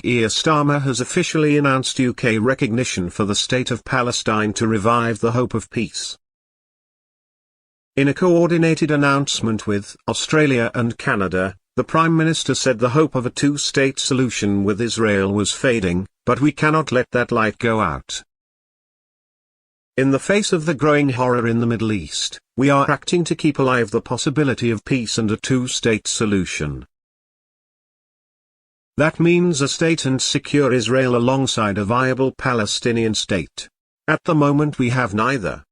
Keir Starmer has officially announced UK recognition for the state of Palestine to revive the hope of peace. In a coordinated announcement with Australia and Canada, the Prime Minister said the hope of a two-state solution with Israel was fading, but we cannot let that light go out. In the face of the growing horror in the Middle East, we are acting to keep alive the possibility of peace and a two-state solution. That means a state and secure Israel alongside a viable Palestinian state. At the moment we have neither.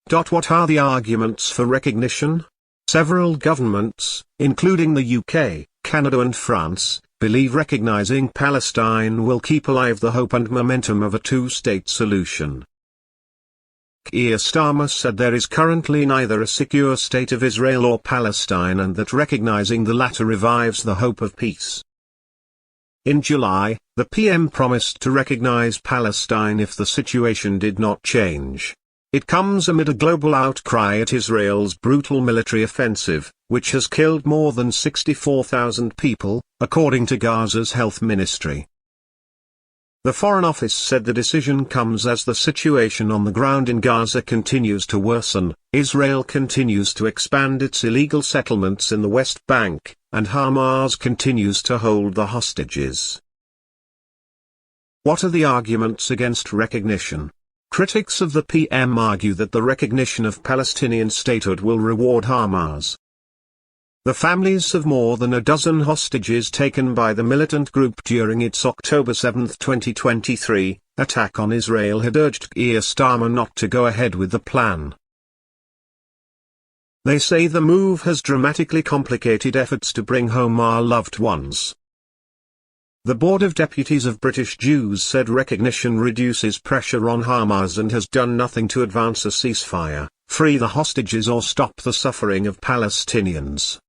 What are the arguments for recognition? Several governments, including the UK, Canada and France, believe recognizing Palestine will keep alive the hope and momentum of a two-state solution. Keir Starmer said there is currently neither a secure state of Israel or Palestine and that recognizing the latter revives the hope of peace. In July, the PM promised to recognize Palestine if the situation did not change. It comes amid a global outcry at Israel's brutal military offensive, which has killed more than 64,000 people, according to Gaza's health ministry. The Foreign Office said the decision comes as the situation on the ground in Gaza continues to worsen, Israel continues to expand its illegal settlements in the West Bank, and Hamas continues to hold the hostages. What are the arguments against recognition? Critics of the PM argue that the recognition of Palestinian statehood will reward Hamas. The families of more than a dozen hostages taken by the militant group during its October 7, 2023, attack on Israel had urged Keir Starmer not to go ahead with the plan. They say the move has dramatically complicated efforts to bring home our loved ones. The Board of Deputies of British Jews said recognition reduces pressure on Hamas and has done nothing to advance a ceasefire, free the hostages or stop the suffering of Palestinians.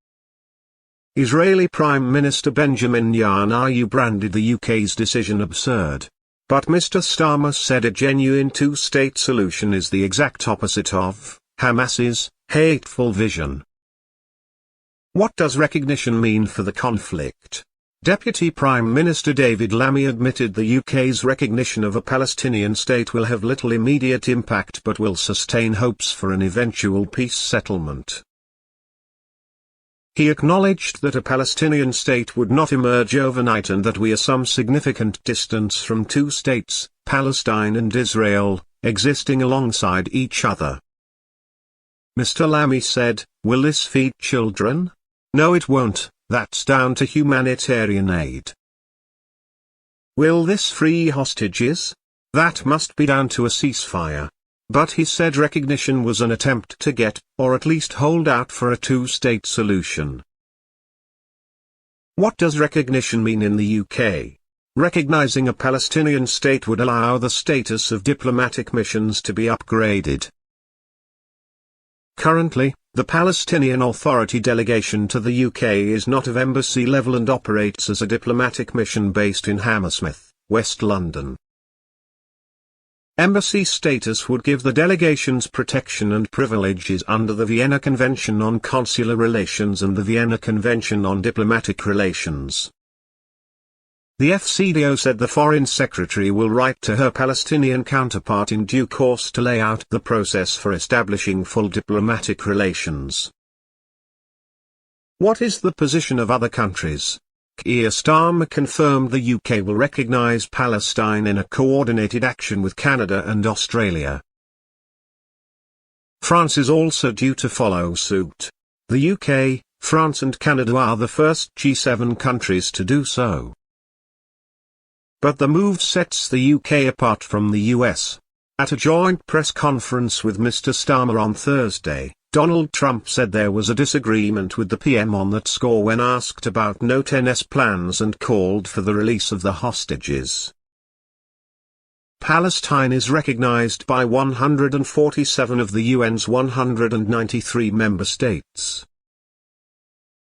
Israeli Prime Minister Benjamin Netanyahu branded the UK's decision absurd. But Mr. Starmer said a genuine two-state solution is the exact opposite of Hamas's hateful vision. What does recognition mean for the conflict? Deputy Prime Minister David Lammy admitted the UK's recognition of a Palestinian state will have little immediate impact but will sustain hopes for an eventual peace settlement. He acknowledged that a Palestinian state would not emerge overnight and that we are some significant distance from two states, Palestine and Israel, existing alongside each other. Mr. Lammy said, "Will this feed children? No, it won't, that's down to humanitarian aid. Will this free hostages? That must be down to a ceasefire." But he said recognition was an attempt to get, or at least hold out for a two-state solution. What does recognition mean in the UK? Recognizing a Palestinian state would allow the status of diplomatic missions to be upgraded. Currently, the Palestinian Authority delegation to the UK is not of embassy level and operates as a diplomatic mission based in Hammersmith, West London. Embassy status would give the delegations protection and privileges under the Vienna Convention on Consular Relations and the Vienna Convention on Diplomatic Relations. The FCDO said the Foreign Secretary will write to her Palestinian counterpart in due course to lay out the process for establishing full diplomatic relations. What is the position of other countries? Keir Starmer confirmed the UK will recognise Palestine in a coordinated action with Canada and Australia. France is also due to follow suit. The UK, France and Canada are the first G7 countries to do so. But the move sets the UK apart from the US. At a joint press conference with Mr. Starmer on Thursday, Donald Trump said there was a disagreement with the PM on that score when asked about No 10's plans and called for the release of the hostages. Palestine is recognized by 147 of the UN's 193 member states.